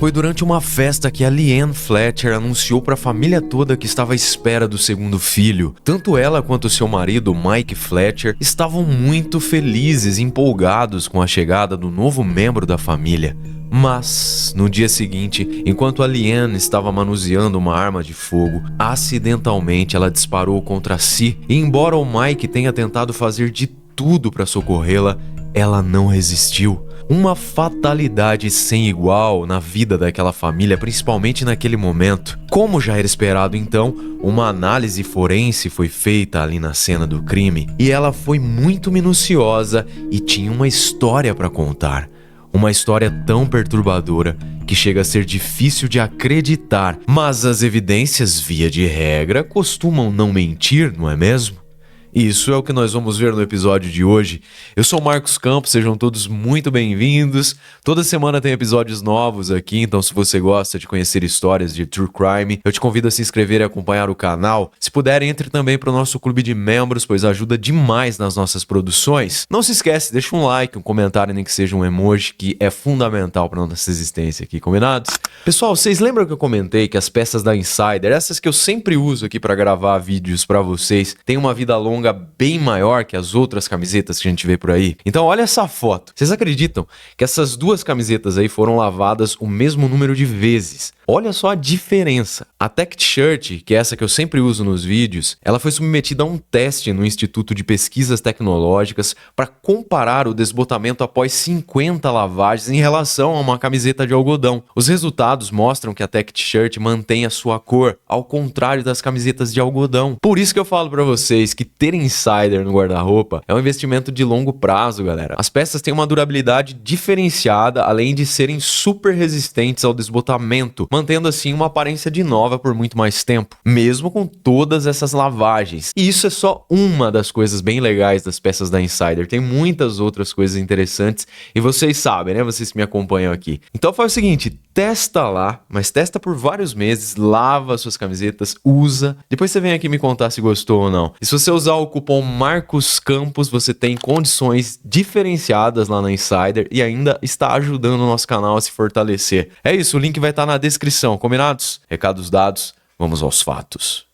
Foi durante uma festa que a Leanne Fletcher anunciou para a família toda que estava à espera do segundo filho. Tanto ela quanto seu marido, Mike Fletcher, estavam muito felizes e empolgados com a chegada do novo membro da família. Mas, no dia seguinte, enquanto a Leanne estava manuseando uma arma de fogo, acidentalmente ela disparou contra si e, embora o Mike tenha tentado fazer de tudo para socorrê-la, ela não resistiu. Uma fatalidade sem igual na vida daquela família, principalmente naquele momento. Como já era esperado então, uma análise forense foi feita ali na cena do crime e ela foi muito minuciosa e tinha uma história para contar. Uma história tão perturbadora que chega a ser difícil de acreditar, mas as evidências, via de regra, costumam não mentir, não é mesmo? Isso é o que nós vamos ver no episódio de hoje. Eu sou o Marcos Campos, sejam todos muito bem-vindos. Toda semana tem episódios novos aqui, então se você gosta de conhecer histórias de True Crime, eu te convido a se inscrever e acompanhar o canal. Se puder, entre também para o nosso clube de membros, pois ajuda demais nas nossas produções. Não se esquece, deixa um like, um comentário, nem que seja um emoji, que é fundamental para nossa existência aqui, combinados? Pessoal, vocês lembram que eu comentei que as peças da Insider, essas que eu sempre uso aqui para gravar vídeos para vocês, têm uma vida longa bem maior que as outras camisetas que a gente vê por aí? Então olha essa foto. Vocês acreditam que essas duas camisetas aí foram lavadas o mesmo número de vezes? Olha só a diferença. A Tech T-shirt, que é essa que eu sempre uso nos vídeos, ela foi submetida a um teste no Instituto de Pesquisas Tecnológicas para comparar o desbotamento após 50 lavagens em relação a uma camiseta de algodão. Os resultados mostram que a Tech T-shirt mantém a sua cor, ao contrário das camisetas de algodão. Por isso que eu falo para vocês que ter Insider no guarda-roupa é um investimento de longo prazo, galera. As peças têm uma durabilidade diferenciada, além de serem super resistentes ao desbotamento, mantendo assim uma aparência de nova por muito mais tempo, mesmo com todas essas lavagens. E isso é só uma das coisas bem legais das peças da Insider. Tem muitas outras coisas interessantes e vocês sabem, né? Vocês que me acompanham aqui. Então faz o seguinte, testa lá, mas testa por vários meses, lava suas camisetas, usa. Depois você vem aqui me contar se gostou ou não. E se você usar o cupom Marcos Campos, você tem condições diferenciadas lá na Insider e ainda está ajudando o nosso canal a se fortalecer. É isso, o link vai estar na descrição, combinados? Recados dados, vamos aos fatos.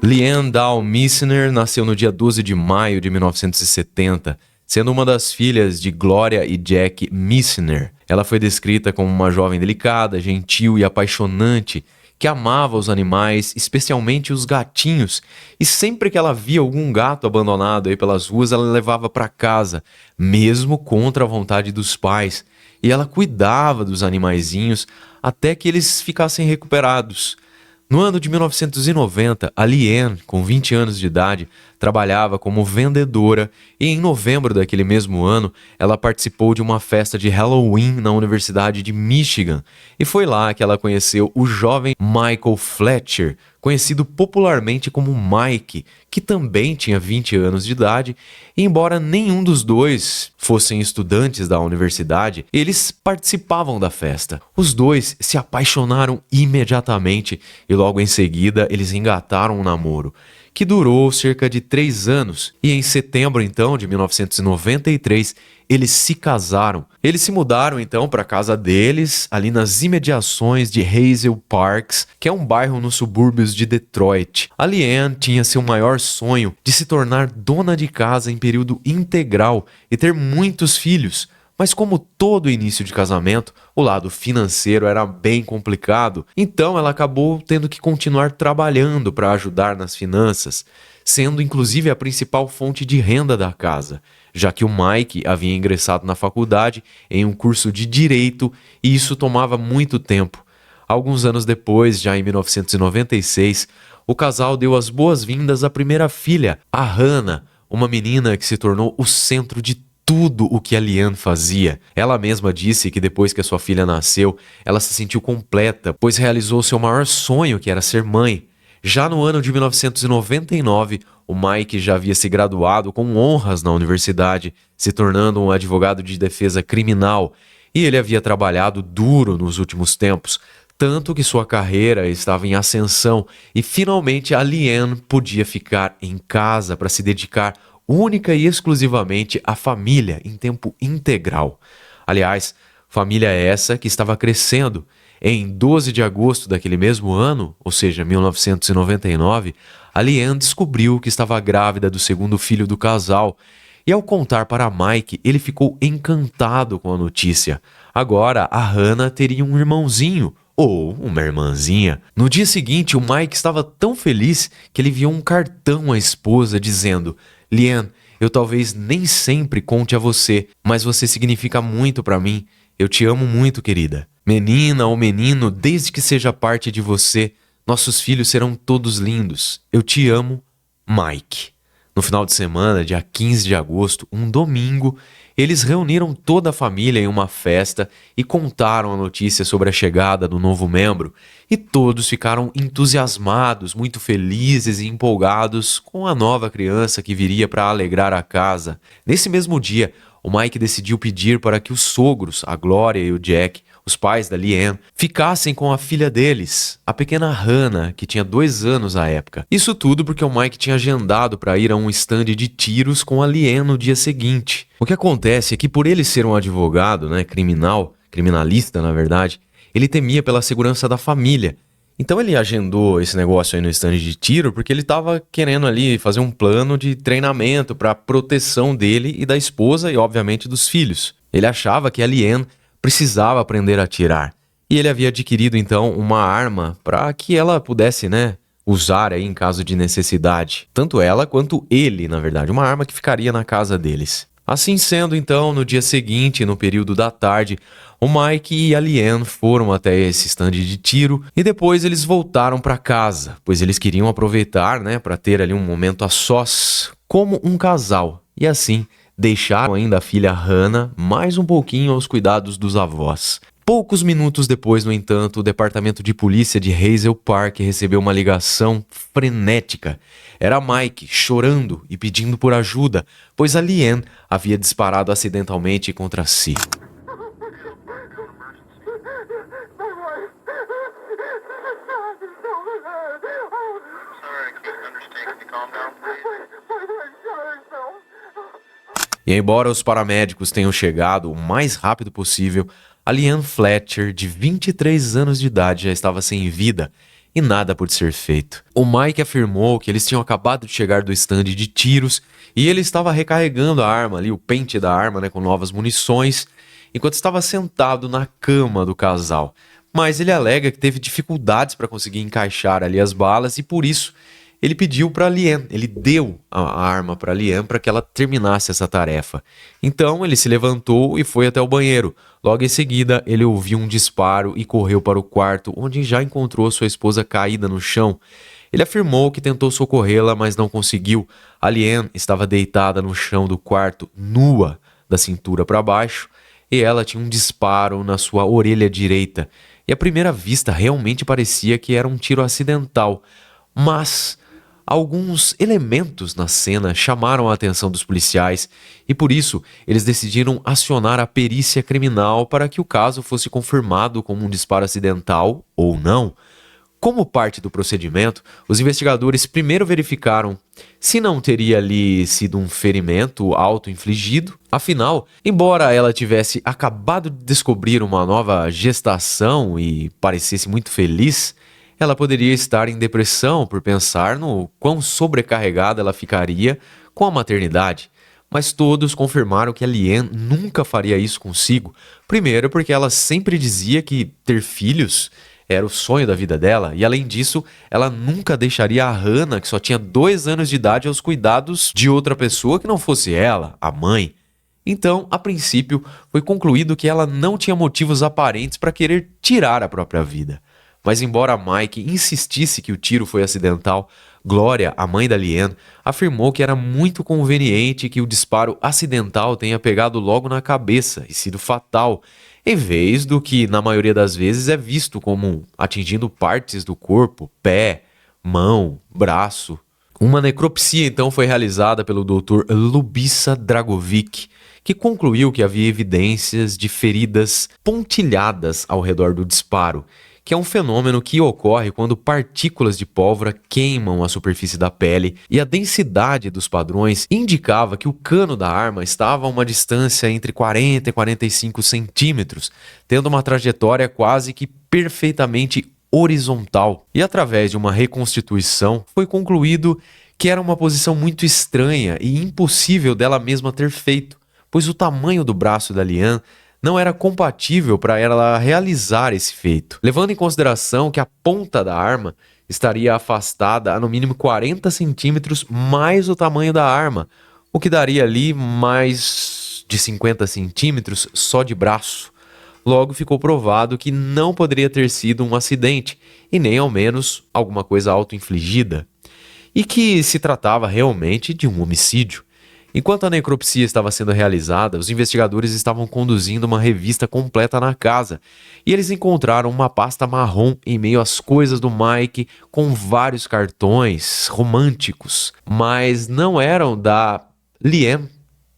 Leanne Dahl Michener nasceu no dia 12 de maio de 1970, sendo uma das filhas de Gloria e Jack Michener. Ela foi descrita como uma jovem delicada, gentil e apaixonante, que amava os animais, especialmente os gatinhos, e sempre que ela via algum gato abandonado aí pelas ruas, ela levava para casa, mesmo contra a vontade dos pais, e ela cuidava dos animaizinhos até que eles ficassem recuperados. No ano de 1990, a Leanne, com 20 anos de idade, trabalhava como vendedora e em novembro daquele mesmo ano, ela participou de uma festa de Halloween na Universidade de Michigan e foi lá que ela conheceu o jovem Michael Fletcher, conhecido popularmente como Mike, que também tinha 20 anos de idade, e embora nenhum dos dois fossem estudantes da universidade, eles participavam da festa. Os dois se apaixonaram imediatamente e logo em seguida eles engataram um namoro, que durou cerca de 3 anos, e em setembro então de 1993 eles se casaram. Eles se mudaram então para a casa deles, ali nas imediações de Hazel Parks, que é um bairro nos subúrbios de Detroit. A Leanne tinha seu maior sonho de se tornar dona de casa em período integral e ter muitos filhos. Mas como todo início de casamento, o lado financeiro era bem complicado, então ela acabou tendo que continuar trabalhando para ajudar nas finanças, sendo inclusive a principal fonte de renda da casa, já que o Mike havia ingressado na faculdade em um curso de direito e isso tomava muito tempo. Alguns anos depois, já em 1996, o casal deu as boas-vindas à primeira filha, a Hannah, uma menina que se tornou o centro de tudo o que a Leanne fazia. Ela mesma disse que depois que a sua filha nasceu, ela se sentiu completa, pois realizou seu maior sonho, que era ser mãe. Já no ano de 1999, o Mike já havia se graduado com honras na universidade, se tornando um advogado de defesa criminal, e ele havia trabalhado duro nos últimos tempos, tanto que sua carreira estava em ascensão e finalmente a Leanne podia ficar em casa para se dedicar única e exclusivamente à família em tempo integral. Aliás, família essa que estava crescendo. Em 12 de agosto daquele mesmo ano, ou seja, 1999, a Leanne descobriu que estava grávida do segundo filho do casal. E ao contar para Mike, ele ficou encantado com a notícia. Agora, a Hannah teria um irmãozinho, ou uma irmãzinha. No dia seguinte, o Mike estava tão feliz que ele enviou um cartão à esposa dizendo: Leanne, eu talvez nem sempre conte a você, mas você significa muito para mim. Eu te amo muito, querida. Menina ou menino, desde que seja parte de você, nossos filhos serão todos lindos. Eu te amo, Mike. No final de semana, dia 15 de agosto, um domingo, eles reuniram toda a família em uma festa e contaram a notícia sobre a chegada do novo membro. E todos ficaram entusiasmados, muito felizes e empolgados com a nova criança que viria para alegrar a casa. Nesse mesmo dia, o Mike decidiu pedir para que os sogros, a Glória e o Jack, os pais da Leanne, ficassem com a filha deles, a pequena Hannah, que tinha 2 anos à época. Isso tudo porque o Mike tinha agendado para ir a um stand de tiros com a Leanne no dia seguinte. O que acontece é que por ele ser um advogado, criminalista na verdade, ele temia pela segurança da família. Então ele agendou esse negócio aí no stand de tiro porque ele estava querendo ali fazer um plano de treinamento para proteção dele e da esposa e obviamente dos filhos. Ele achava que a Leanne precisava aprender a atirar. E ele havia adquirido então uma arma para que ela pudesse, usar aí em caso de necessidade. Tanto ela quanto ele, na verdade, uma arma que ficaria na casa deles. Assim sendo, então, no dia seguinte, no período da tarde, o Mike e a Leanne foram até esse stand de tiro e depois eles voltaram para casa, pois eles queriam aproveitar, para ter ali um momento a sós, como um casal. E assim, deixaram ainda a filha Hannah mais um pouquinho aos cuidados dos avós. Poucos minutos depois, no entanto, o departamento de polícia de Hazel Park recebeu uma ligação frenética. Era Mike chorando e pedindo por ajuda, pois a Leanne havia disparado acidentalmente contra si. E embora os paramédicos tenham chegado o mais rápido possível, a Leanne Fletcher, de 23 anos de idade, já estava sem vida e nada pôde ser feito. O Mike afirmou que eles tinham acabado de chegar do stand de tiros e ele estava recarregando a arma ali, o pente da arma, com novas munições, enquanto estava sentado na cama do casal. Mas ele alega que teve dificuldades para conseguir encaixar ali as balas e por isso ele pediu para a Leanne, ele deu a arma para a Leanne para que ela terminasse essa tarefa. Então ele se levantou e foi até o banheiro. Logo em seguida, ele ouviu um disparo e correu para o quarto, onde já encontrou sua esposa caída no chão. Ele afirmou que tentou socorrê-la, mas não conseguiu. A Leanne estava deitada no chão do quarto, nua, da cintura para baixo, e ela tinha um disparo na sua orelha direita. E à primeira vista, realmente parecia que era um tiro acidental. Mas alguns elementos na cena chamaram a atenção dos policiais e por isso eles decidiram acionar a perícia criminal para que o caso fosse confirmado como um disparo acidental ou não. Como parte do procedimento, os investigadores primeiro verificaram se não teria ali sido um ferimento auto-infligido. Afinal, embora ela tivesse acabado de descobrir uma nova gestação e parecesse muito feliz, ela poderia estar em depressão por pensar no quão sobrecarregada ela ficaria com a maternidade. Mas todos confirmaram que a Leanne nunca faria isso consigo. Primeiro porque ela sempre dizia que ter filhos era o sonho da vida dela. E além disso, ela nunca deixaria a Hannah, que só tinha 2 anos de idade, aos cuidados de outra pessoa que não fosse ela, a mãe. Então, a princípio, foi concluído que ela não tinha motivos aparentes para querer tirar a própria vida. Mas embora Mike insistisse que o tiro foi acidental, Glória, a mãe da Leanne, afirmou que era muito conveniente que o disparo acidental tenha pegado logo na cabeça e sido fatal, em vez do que, na maioria das vezes, é visto como atingindo partes do corpo, pé, mão, braço. Uma necropsia, então, foi realizada pelo Dr. Lubisa Dragovic, que concluiu que havia evidências de feridas pontilhadas ao redor do disparo, que é um fenômeno que ocorre quando partículas de pólvora queimam a superfície da pele, e a densidade dos padrões indicava que o cano da arma estava a uma distância entre 40 e 45 centímetros, tendo uma trajetória quase que perfeitamente horizontal. E através de uma reconstituição, foi concluído que era uma posição muito estranha e impossível dela mesma ter feito, pois o tamanho do braço da Liane não era compatível para ela realizar esse feito, levando em consideração que a ponta da arma estaria afastada a no mínimo 40 centímetros mais o tamanho da arma, o que daria ali mais de 50 centímetros só de braço. Logo ficou provado que não poderia ter sido um acidente, e nem ao menos alguma coisa auto-infligida, e que se tratava realmente de um homicídio. Enquanto a necropsia estava sendo realizada, os investigadores estavam conduzindo uma revista completa na casa, e eles encontraram uma pasta marrom em meio às coisas do Mike com vários cartões românticos, mas não eram da Liane,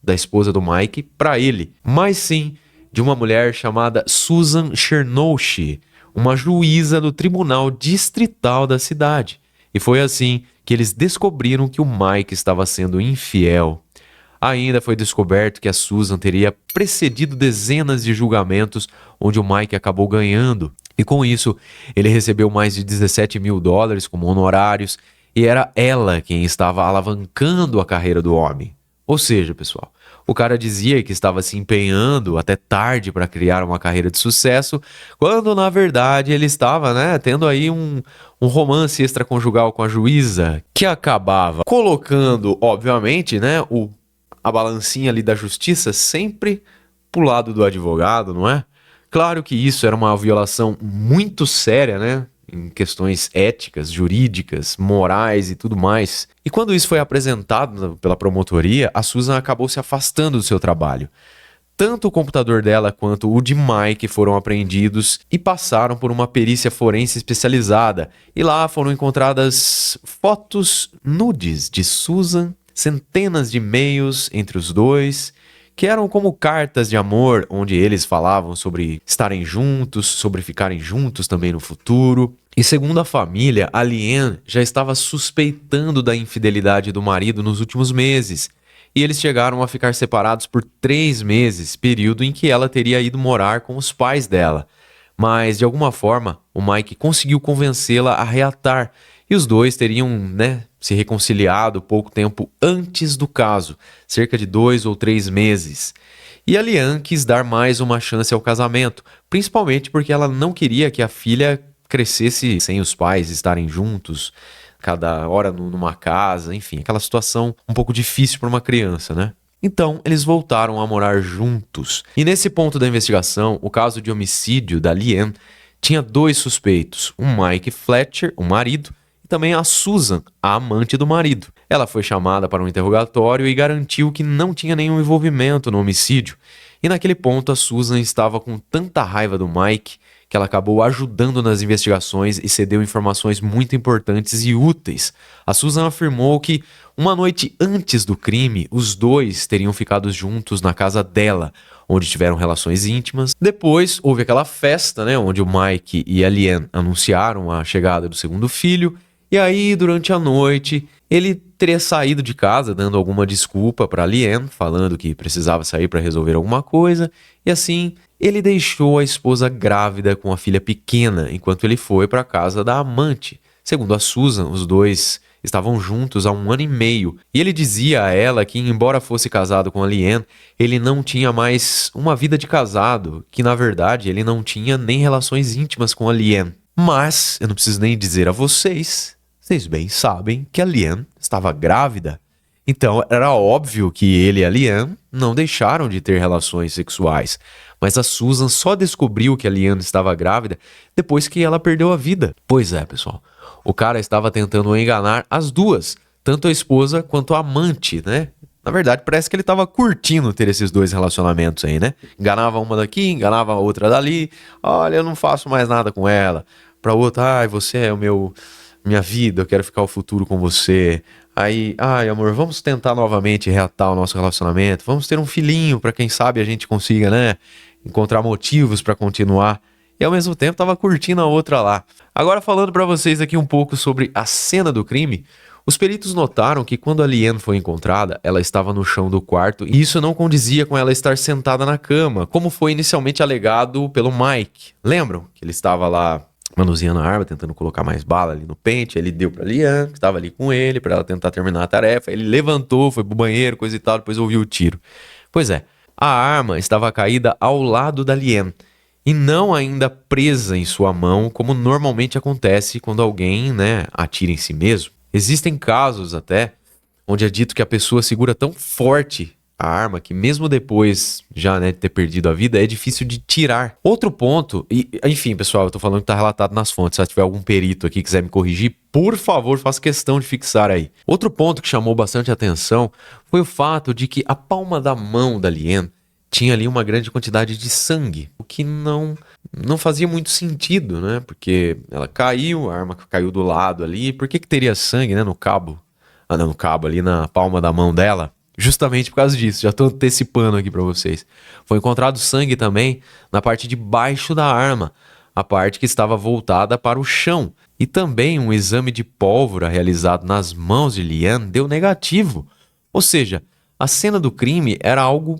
da esposa do Mike, para ele, mas sim de uma mulher chamada Susan Chernousky, uma juíza do Tribunal Distrital da cidade. E foi assim que eles descobriram que o Mike estava sendo infiel. Ainda foi descoberto que a Susan teria precedido dezenas de julgamentos onde o Mike acabou ganhando. E com isso, ele recebeu mais de $17 mil como honorários, e era ela quem estava alavancando a carreira do homem. Ou seja, pessoal, o cara dizia que estava se empenhando até tarde para criar uma carreira de sucesso, quando na verdade ele estava, tendo aí um romance extraconjugal com a juíza, que acabava colocando, obviamente, a balancinha ali da justiça sempre pro lado do advogado, não é? Claro que isso era uma violação muito séria, em questões éticas, jurídicas, morais e tudo mais. E quando isso foi apresentado pela promotoria, a Susan acabou se afastando do seu trabalho. Tanto o computador dela quanto o de Mike foram apreendidos e passaram por uma perícia forense especializada. E lá foram encontradas fotos nudes de Susan, centenas de e-mails entre os dois, que eram como cartas de amor, onde eles falavam sobre estarem juntos, sobre ficarem juntos também no futuro. E segundo a família, a Liane já estava suspeitando da infidelidade do marido nos últimos meses, e eles chegaram a ficar separados por 3 meses, período em que ela teria ido morar com os pais dela. Mas, de alguma forma, o Mike conseguiu convencê-la a reatar, e os dois teriam, se reconciliado pouco tempo antes do caso, cerca de 2 ou 3 meses. E a Liane quis dar mais uma chance ao casamento, principalmente porque ela não queria que a filha crescesse sem os pais estarem juntos, cada hora numa casa, enfim, aquela situação um pouco difícil para uma criança, Então, eles voltaram a morar juntos. E nesse ponto da investigação, o caso de homicídio da Liane tinha 2 suspeitos, o Mike Fletcher, o marido, e também a Susan, a amante do marido. Ela foi chamada para um interrogatório e garantiu que não tinha nenhum envolvimento no homicídio. E naquele ponto a Susan estava com tanta raiva do Mike que ela acabou ajudando nas investigações e cedeu informações muito importantes e úteis. A Susan afirmou que uma noite antes do crime, os dois teriam ficado juntos na casa dela, onde tiveram relações íntimas. Depois houve aquela festa, onde o Mike e a Liane anunciaram a chegada do segundo filho. E aí, durante a noite, ele teria saído de casa dando alguma desculpa para Liane, falando que precisava sair para resolver alguma coisa, e assim ele deixou a esposa grávida com a filha pequena, enquanto ele foi para a casa da amante. Segundo a Susan, os dois estavam juntos há 1 ano e meio, e ele dizia a ela que, embora fosse casado com a Liane, ele não tinha mais uma vida de casado, que na verdade ele não tinha nem relações íntimas com a Liane. Mas eu não preciso nem dizer a vocês bem sabem que a Liane estava grávida. Então era óbvio que ele e a Liane não deixaram de ter relações sexuais. Mas a Susan só descobriu que a Liane estava grávida depois que ela perdeu a vida. Pois é, pessoal. O cara estava tentando enganar as duas, tanto a esposa quanto a amante, Na verdade, parece que ele estava curtindo ter esses 2 relacionamentos aí, Enganava uma daqui, enganava a outra dali. Olha, eu não faço mais nada com ela. Pra outra, você é minha vida, eu quero ficar o futuro com você. Aí, amor, vamos tentar novamente reatar o nosso relacionamento. Vamos ter um filhinho, pra quem sabe a gente consiga, encontrar motivos pra continuar. e ao mesmo tempo tava curtindo a outra lá. Agora falando pra vocês aqui um pouco sobre a cena do crime, os peritos notaram que quando a Leanne foi encontrada, ela estava no chão do quarto e isso não condizia com ela estar sentada na cama, como foi inicialmente alegado pelo Mike. Lembram que ele estava lá manuseando a arma, tentando colocar mais bala ali no pente, ele deu pra Leanne, que estava ali com ele, pra ela tentar terminar a tarefa, ele levantou, foi pro banheiro, coisa e tal, depois ouviu o tiro. Pois é, a arma estava caída ao lado da Leanne e não ainda presa em sua mão, como normalmente acontece quando alguém, atira em si mesmo. Existem casos até onde é dito que a pessoa segura tão forte a arma que mesmo depois já de ter perdido a vida é difícil de tirar. Outro ponto, e enfim pessoal, eu tô falando que tá relatado nas fontes, se tiver algum perito aqui que quiser me corrigir, por favor faça questão de fixar aí. Outro ponto que chamou bastante atenção foi o fato de que a palma da mão da Leanne tinha ali uma grande quantidade de sangue, o que não fazia muito sentido, né? Porque ela caiu, a arma caiu do lado ali, por que teria sangue, no cabo? Ah, não, no cabo ali na palma da mão dela. Justamente por causa disso, já tô antecipando aqui pra vocês. Foi encontrado sangue também na parte de baixo da arma, a parte que estava voltada para o chão. E também um exame de pólvora realizado nas mãos de Leanne deu negativo. Ou seja, a cena do crime era algo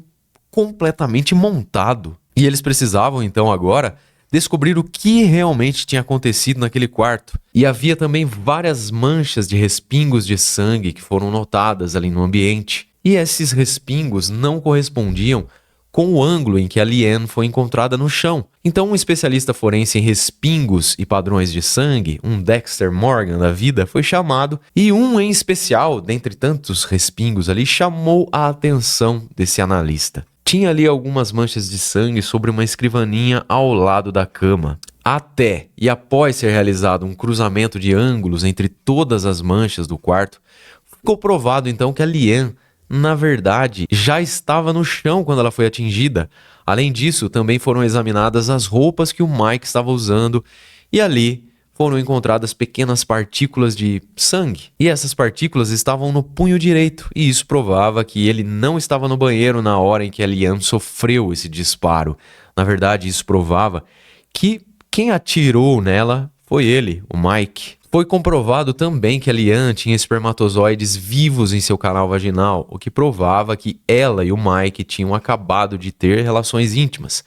completamente montado. E eles precisavam então agora descobrir o que realmente tinha acontecido naquele quarto. E havia também várias manchas de respingos de sangue que foram notadas ali no ambiente. E esses respingos não correspondiam com o ângulo em que a Leanne foi encontrada no chão. Então um especialista forense em respingos e padrões de sangue, um Dexter Morgan da vida, foi chamado e um em especial, dentre tantos respingos ali, chamou a atenção desse analista. Tinha ali algumas manchas de sangue sobre uma escrivaninha ao lado da cama. Até e após ser realizado um cruzamento de ângulos entre todas as manchas do quarto, ficou provado então que a Leanne, na verdade, já estava no chão quando ela foi atingida. Além disso, também foram examinadas as roupas que o Mike estava usando e ali foram encontradas pequenas partículas de sangue. E essas partículas estavam no punho direito e isso provava que ele não estava no banheiro na hora em que a Leanne sofreu esse disparo. Na verdade, isso provava que quem atirou nela foi ele, o Mike. Foi comprovado também que a Leanne tinha espermatozoides vivos em seu canal vaginal, o que provava que ela e o Mike tinham acabado de ter relações íntimas.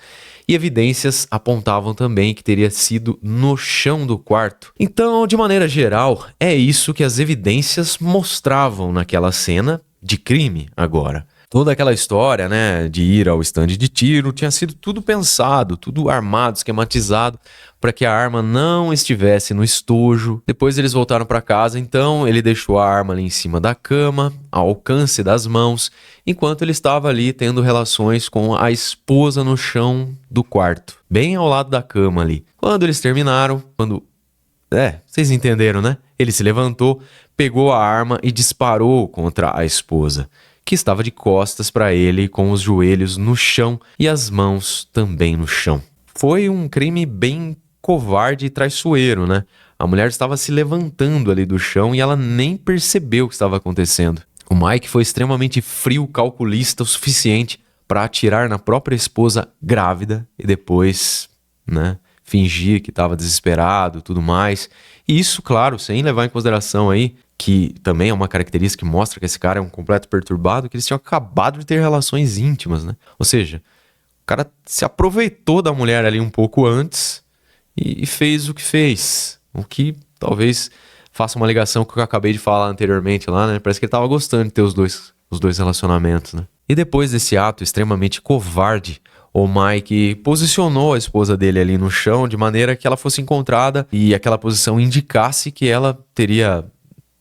E evidências apontavam também que teria sido no chão do quarto. Então, de maneira geral, é isso que as evidências mostravam naquela cena de crime agora. Toda aquela história, de ir ao estande de tiro tinha sido tudo pensado, tudo armado, esquematizado para que a arma não estivesse no estojo. Depois eles voltaram para casa, então ele deixou a arma ali em cima da cama, ao alcance das mãos, enquanto ele estava ali tendo relações com a esposa no chão do quarto, bem ao lado da cama ali. Quando eles terminaram, vocês entenderam, né? Ele se levantou, pegou a arma e disparou contra a esposa, que estava de costas para ele, com os joelhos no chão e as mãos também no chão. Foi um crime bem covarde e traiçoeiro, né? A mulher estava se levantando ali do chão e ela nem percebeu o que estava acontecendo. O Mike foi extremamente frio, calculista o suficiente para atirar na própria esposa grávida e depois, fingir que estava desesperado e tudo mais. E isso, claro, sem levar em consideração aí que também é uma característica que mostra que esse cara é um completo perturbado, que eles tinham acabado de ter relações íntimas, Ou seja, o cara se aproveitou da mulher ali um pouco antes e fez o que fez. O que talvez faça uma ligação com o que eu acabei de falar anteriormente lá, Parece que ele tava gostando de ter os dois relacionamentos, E depois desse ato extremamente covarde, o Mike posicionou a esposa dele ali no chão de maneira que ela fosse encontrada e aquela posição indicasse que ela teria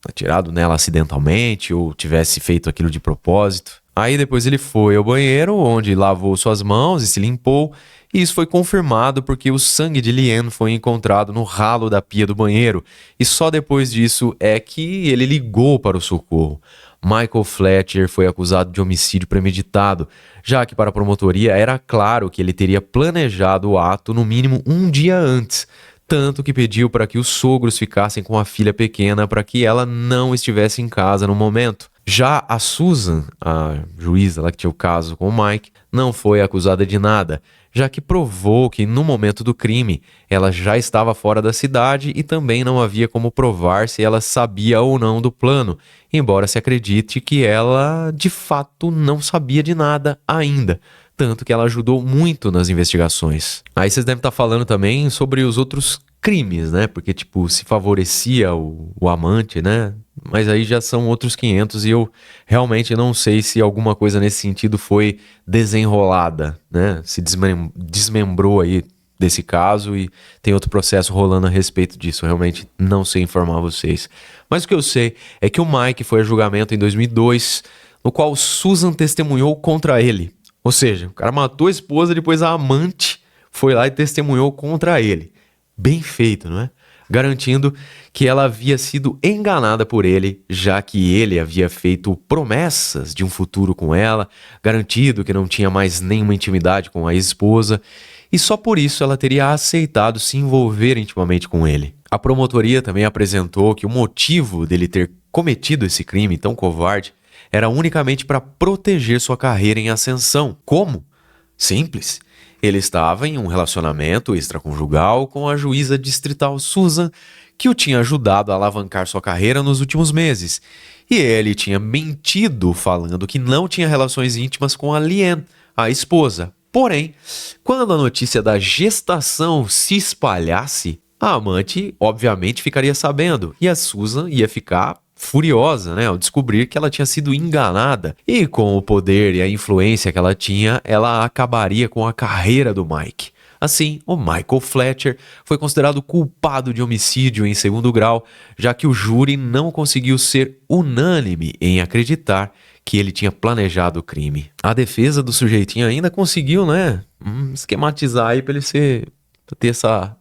atirado nela acidentalmente ou tivesse feito aquilo de propósito. Aí depois ele foi ao banheiro, onde lavou suas mãos e se limpou, e isso foi confirmado porque o sangue de Leanne foi encontrado no ralo da pia do banheiro, e só depois disso é que ele ligou para o socorro. Michael Fletcher foi acusado de homicídio premeditado, já que para a promotoria era claro que ele teria planejado o ato no mínimo um dia antes, tanto que pediu para que os sogros ficassem com a filha pequena para que ela não estivesse em casa no momento. Já a Susan, a juíza lá que tinha o caso com o Mike, não foi acusada de nada, já que provou que no momento do crime ela já estava fora da cidade e também não havia como provar se ela sabia ou não do plano, embora se acredite que ela de fato não sabia de nada ainda. Tanto que ela ajudou muito nas investigações. Aí vocês devem estar falando também sobre os outros crimes, né? Porque, tipo, se favorecia o amante, né? Mas aí já são outros 500 e eu realmente não sei se alguma coisa nesse sentido foi desenrolada, né? Se desmembrou aí desse caso e tem outro processo rolando a respeito disso. Eu realmente não sei informar vocês. Mas o que eu sei é que o Mike foi a julgamento em 2002, no qual Susan testemunhou contra ele. Ou seja, o cara matou a esposa, depois a amante foi lá e testemunhou contra ele. Bem feito, não é? Garantindo que ela havia sido enganada por ele, já que ele havia feito promessas de um futuro com ela, garantido que não tinha mais nenhuma intimidade com a ex-esposa, e só por isso ela teria aceitado se envolver intimamente com ele. A promotoria também apresentou que o motivo dele ter cometido esse crime tão covarde era unicamente para proteger sua carreira em ascensão. Como? Simples. Ele estava em um relacionamento extraconjugal com a juíza distrital Susan, que o tinha ajudado a alavancar sua carreira nos últimos meses. E ele tinha mentido falando que não tinha relações íntimas com a Leanne, a esposa. Porém, quando a notícia da gestação se espalhasse, a amante obviamente ficaria sabendo e a Susan ia ficar furiosa, né, ao descobrir que ela tinha sido enganada. E com o poder e a influência que ela tinha, ela acabaria com a carreira do Mike. Assim, o Michael Fletcher foi considerado culpado de homicídio em segundo grau, já que o júri não conseguiu ser unânime em acreditar que ele tinha planejado o crime. A defesa do sujeitinho ainda conseguiu, né, esquematizar aí para ele ter essa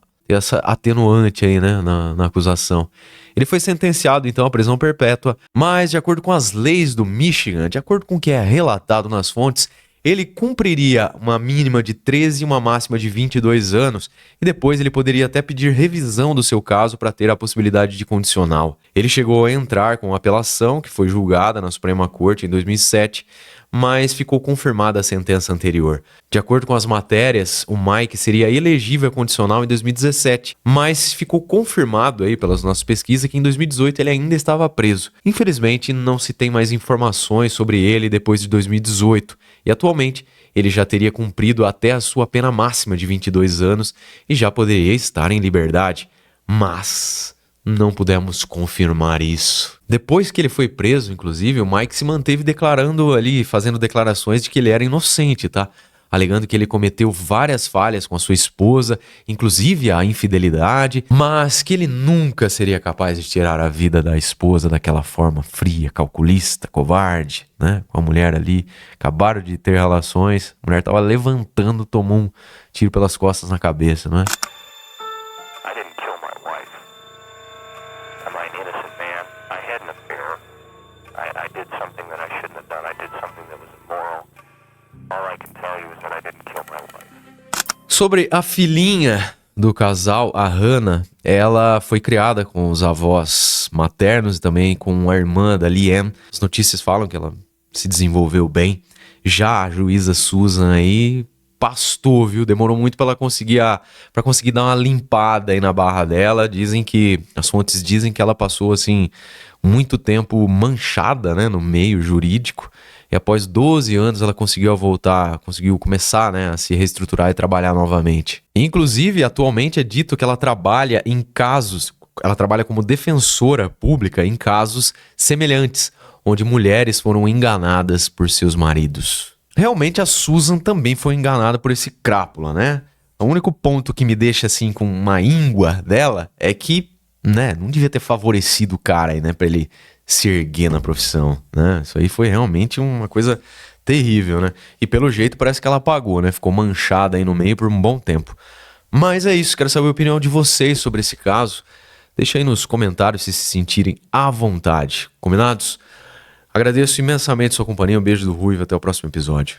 atenuante aí, né, na acusação. Ele foi sentenciado, então, à prisão perpétua, mas, de acordo com as leis do Michigan, de acordo com o que é relatado nas fontes, ele cumpriria uma mínima de 13 e uma máxima de 22 anos, e depois ele poderia até pedir revisão do seu caso para ter a possibilidade de condicional. Ele chegou a entrar com apelação, que foi julgada na Suprema Corte em 2007, mas ficou confirmada a sentença anterior. De acordo com as matérias, o Mike seria elegível a condicional em 2017, mas ficou confirmado aí pelas nossas pesquisas que em 2018 ele ainda estava preso. Infelizmente, não se tem mais informações sobre ele depois de 2018, e atualmente ele já teria cumprido até a sua pena máxima de 22 anos e já poderia estar em liberdade. Mas não pudemos confirmar isso. Depois que ele foi preso, inclusive, o Mike se manteve declarando ali, fazendo declarações de que ele era inocente, tá? Alegando que ele cometeu várias falhas com a sua esposa, inclusive a infidelidade, mas que ele nunca seria capaz de tirar a vida da esposa daquela forma fria, calculista, covarde, né? Com a mulher ali, acabaram de ter relações, a mulher tava levantando, tomou um tiro pelas costas na cabeça, não é? Sobre a filhinha do casal, a Hannah, ela foi criada com os avós maternos e também com a irmã da Leanne. As notícias falam que ela se desenvolveu bem. Já a juíza Susan aí pastou, viu? Demorou muito para ela conseguir dar uma limpada aí na barra dela. As fontes dizem que ela passou assim muito tempo manchada, né, no meio jurídico. E após 12 anos ela conseguiu começar, né, a se reestruturar e trabalhar novamente. Inclusive, atualmente é dito que ela trabalha como defensora pública em casos semelhantes, onde mulheres foram enganadas por seus maridos. Realmente a Susan também foi enganada por esse crápula, né? O único ponto que me deixa assim com uma íngua dela é que, né, não devia ter favorecido o cara aí, né, pra ele se erguer na profissão, né? Isso aí foi realmente uma coisa terrível, né? E pelo jeito parece que ela apagou, né? Ficou manchada aí no meio por um bom tempo. Mas é isso, quero saber a opinião de vocês sobre esse caso. Deixa aí nos comentários se sentirem à vontade. Combinados? Agradeço imensamente sua companhia, um beijo do Ruivo, até o próximo episódio.